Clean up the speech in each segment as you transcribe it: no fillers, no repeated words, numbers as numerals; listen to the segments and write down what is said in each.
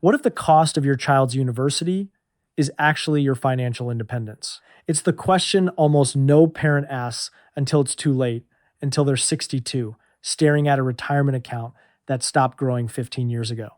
What if the cost of your child's university is actually your financial independence? It's the question almost no parent asks until it's too late, until they're 62, staring at a retirement account that stopped growing 15 years ago.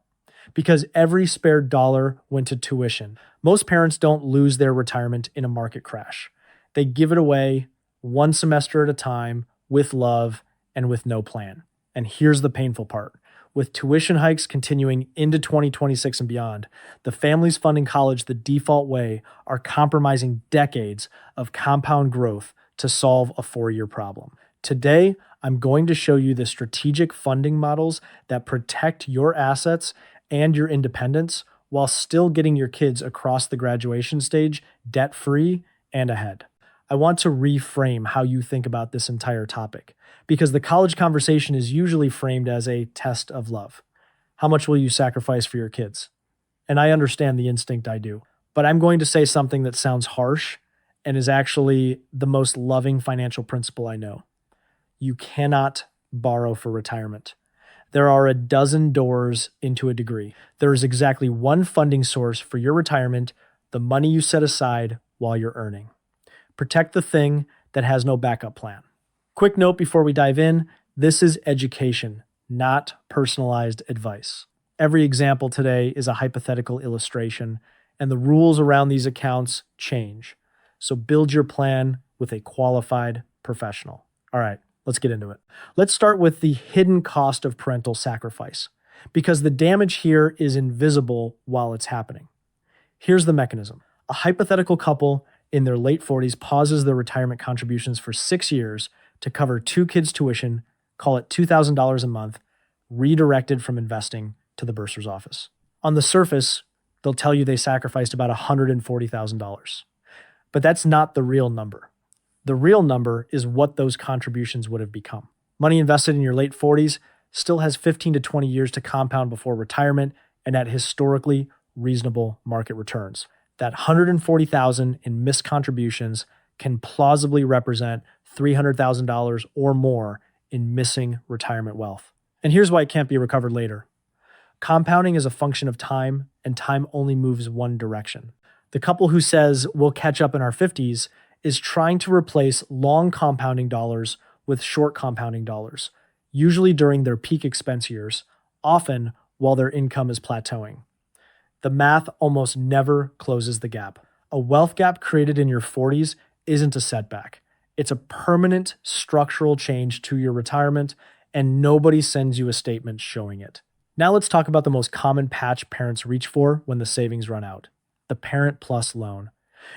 Because every spare dollar went to tuition. Most parents don't lose their retirement in a market crash. They give it away one semester at a time with love and with no plan. And here's the painful part. With tuition hikes continuing into 2026 and beyond, the families funding college the default way are compromising decades of compound growth to solve a 4-year problem. Today, I'm going to show you the strategic funding models that protect your assets and your independence while still getting your kids across the graduation stage debt-free and ahead. I want to reframe how you think about this entire topic because the college conversation is usually framed as a test of love. How much will you sacrifice for your kids? And I understand the instinct, I do. But I'm going to say something that sounds harsh and is actually the most loving financial principle I know. You cannot borrow for retirement. There are a dozen doors into a degree. There is exactly one funding source for your retirement, the money you set aside while you're earning. Protect the thing that has no backup plan. Quick note before we dive in, this is education, not personalized advice. Every example today is a hypothetical illustration, and the rules around these accounts change. So build your plan with a qualified professional. All right, let's get into it. Let's start with the hidden cost of parental sacrifice, because the damage here is invisible while it's happening. Here's the mechanism. A hypothetical couple in their late 40s pauses their retirement contributions for 6 years to cover 2 kids' tuition, call it $2,000 a month, redirected from investing to the bursar's office. On the surface, they'll tell you they sacrificed about $140,000. But that's not the real number. The real number is what those contributions would have become. Money invested in your late 40s still has 15 to 20 years to compound before retirement and at historically reasonable market returns. That $140,000 in missed contributions can plausibly represent $300,000 or more in missing retirement wealth. And here's why it can't be recovered later. Compounding is a function of time, and time only moves one direction. The couple who says we'll catch up in our 50s is trying to replace long compounding dollars with short compounding dollars, usually during their peak expense years, often while their income is plateauing. The math almost never closes the gap. A wealth gap created in your 40s isn't a setback. It's a permanent structural change to your retirement, and nobody sends you a statement showing it. Now let's talk about the most common patch parents reach for when the savings run out, the Parent Plus loan.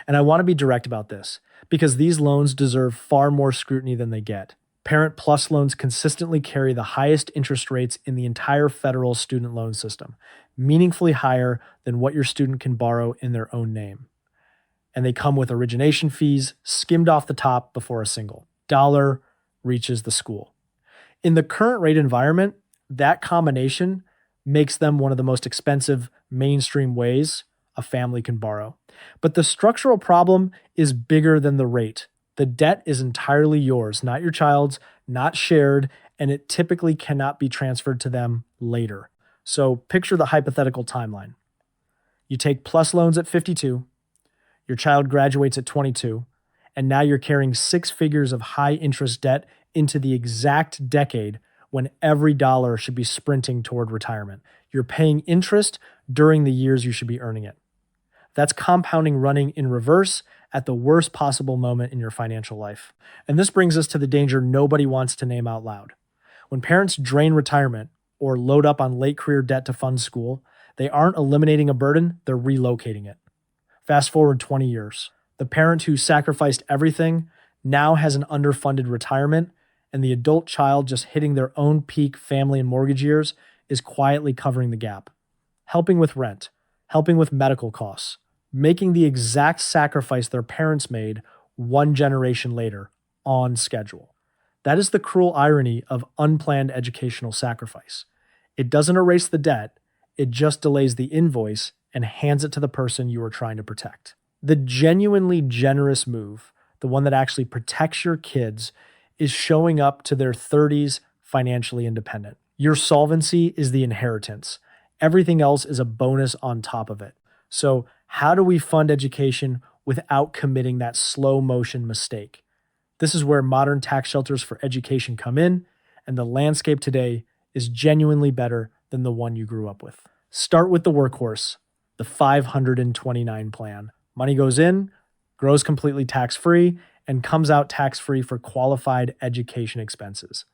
And I want to be direct about this, because these loans deserve far more scrutiny than they get. Parent Plus loans consistently carry the highest interest rates in the entire federal student loan system, meaningfully higher than what your student can borrow in their own name. And they come with origination fees skimmed off the top before a single dollar reaches the school. In the current rate environment, that combination makes them one of the most expensive mainstream ways a family can borrow. But the structural problem is bigger than the rate. The debt is entirely yours, not your child's, not shared, and it typically cannot be transferred to them later. So picture the hypothetical timeline. You take plus loans at 52, your child graduates at 22, and now you're carrying 6 figures of high interest debt into the exact decade when every dollar should be sprinting toward retirement. You're paying interest during the years you should be earning it. That's compounding running in reverse at the worst possible moment in your financial life. And this brings us to the danger nobody wants to name out loud. When parents drain retirement or load up on late career debt to fund school, they aren't eliminating a burden, they're relocating it. Fast forward 20 years. The parent who sacrificed everything now has an underfunded retirement, and the adult child just hitting their own peak family and mortgage years is quietly covering the gap, helping with rent, helping with medical costs, making the exact sacrifice their parents made one generation later on schedule. That is the cruel irony of unplanned educational sacrifice. It doesn't erase the debt, it just delays the invoice and hands it to the person you are trying to protect. The genuinely generous move, the one that actually protects your kids, is showing up to their 30s financially independent. Your solvency is the inheritance, Everything else is a bonus on top of it. So, how do we fund education without committing that slow motion mistake? This is where modern tax shelters for education come in, and the landscape today is genuinely better than the one you grew up with. Start with the workhorse, the 529 plan. Money goes in, grows completely tax free, and comes out tax free for qualified education expenses.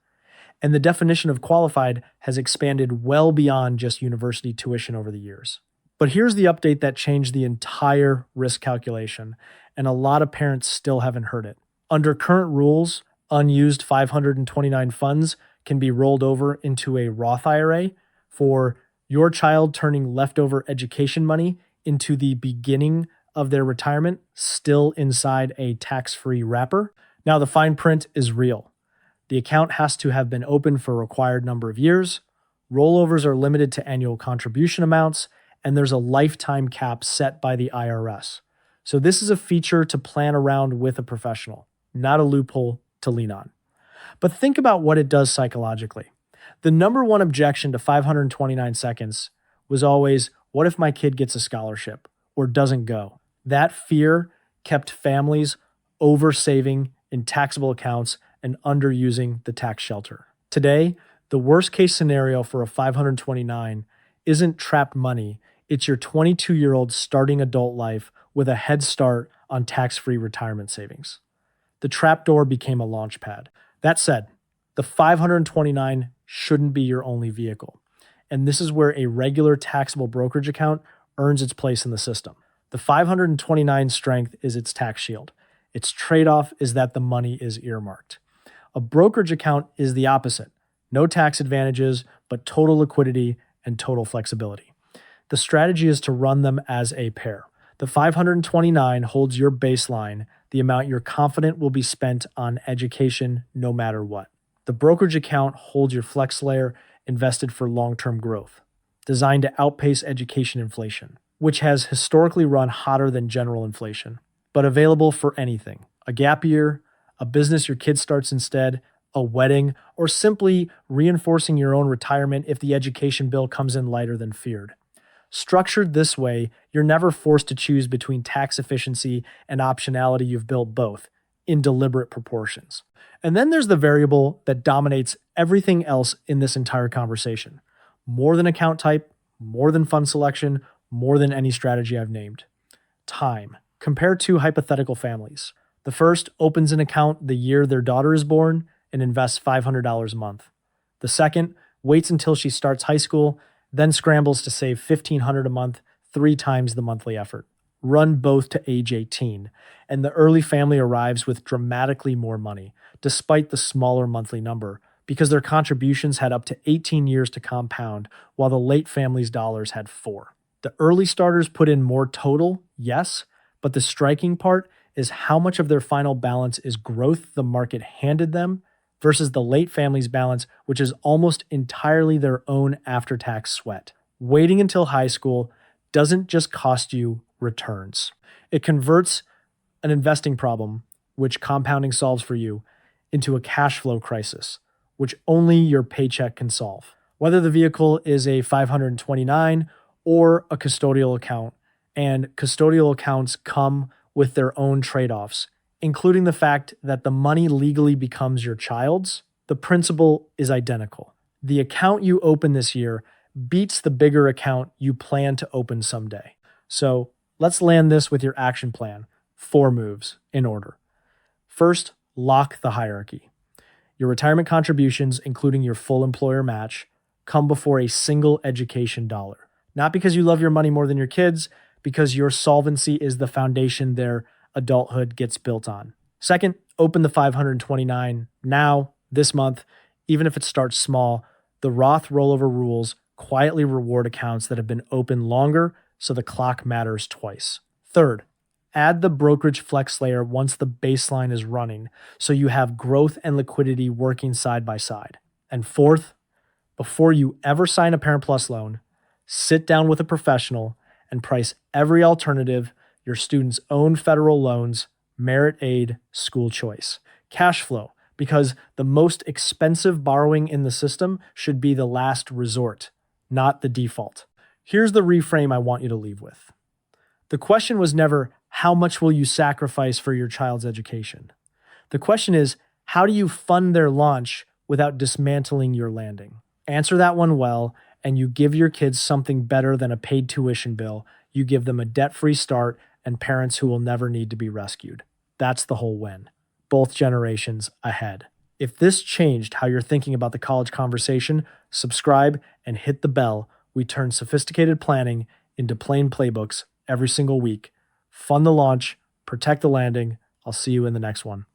And the definition of qualified has expanded well beyond just university tuition over the years. But here's the update that changed the entire risk calculation, and a lot of parents still haven't heard it. Under current rules, unused 529 funds can be rolled over into a Roth IRA for your child turning leftover education money into the beginning of their retirement, still inside a tax-free wrapper. Now, the fine print is real. The account has to have been open for a required number of years. Rollovers are limited to annual contribution amounts, and there's a lifetime cap set by the IRS. So this is a feature to plan around with a professional, not a loophole to lean on. But think about what it does psychologically. The number one objection to 529 seconds was always, what if my kid gets a scholarship or doesn't go? That fear kept families over-saving in taxable accounts and underusing the tax shelter. Today, the worst case scenario for a 529 isn't trapped money, it's your 22-year-old starting adult life with a head start on tax-free retirement savings. The trapdoor became a launch pad. That said, the 529 shouldn't be your only vehicle. And this is where a regular taxable brokerage account earns its place in the system. The 529 strength is its tax shield. Its trade-off is that the money is earmarked. A brokerage account is the opposite. No tax advantages, but total liquidity and total flexibility. The strategy is to run them as a pair. The 529 holds your baseline, the amount you're confident will be spent on education no matter what. The brokerage account holds your flex layer invested for long-term growth, designed to outpace education inflation, which has historically run hotter than general inflation, but available for anything: a gap year, a business your kid starts instead, a wedding, or simply reinforcing your own retirement if the education bill comes in lighter than feared. Structured this way, you're never forced to choose between tax efficiency and optionality. You've built both in deliberate proportions. And then there's the variable that dominates everything else in this entire conversation. More than account type, more than fund selection, more than any strategy I've named. Time. Compare two hypothetical families. The first opens an account the year their daughter is born and invests $500 a month. The second waits until she starts high school, then scrambles to save $1,500 a month, 3 times the monthly effort. Run both to age 18, and the early family arrives with dramatically more money, despite the smaller monthly number, because their contributions had up to 18 years to compound, while the late family's dollars had 4. The early starters put in more total, yes, but the striking part is how much of their final balance is growth the market handed them versus the late family's balance, which is almost entirely their own after-tax sweat. Waiting until high school doesn't just cost you returns. It converts an investing problem, which compounding solves for you, into a cash flow crisis, which only your paycheck can solve. Whether the vehicle is a 529 or a custodial account, and custodial accounts come with their own trade-offs, including the fact that the money legally becomes your child's, the principle is identical. The account you open this year beats the bigger account you plan to open someday. So let's land this with your action plan. 4 moves in order. First, lock the hierarchy. Your retirement contributions, including your full employer match, come before a single education dollar. Not because you love your money more than your kids, because your solvency is the foundation their adulthood gets built on. Second, open the 529 now, this month, even if it starts small. The Roth rollover rules quietly reward accounts that have been open longer, so the clock matters twice. Third, add the brokerage flex layer once the baseline is running, so you have growth and liquidity working side by side. And fourth, before you ever sign a Parent Plus loan, sit down with a professional and price every alternative: your student's own federal loans, merit aid, school choice, cash flow, because the most expensive borrowing in the system should be the last resort, not the default. Here's the reframe I want you to leave with. The question was never, how much will you sacrifice for your child's education? The question is, how do you fund their launch without dismantling your landing? Answer that one well, and you give your kids something better than a paid tuition bill. You give them a debt-free start and parents who will never need to be rescued. That's the whole win. Both generations ahead. If this changed how you're thinking about the college conversation, subscribe and hit the bell. We turn sophisticated planning into plain playbooks every single week. Fund the launch, protect the landing. I'll see you in the next one.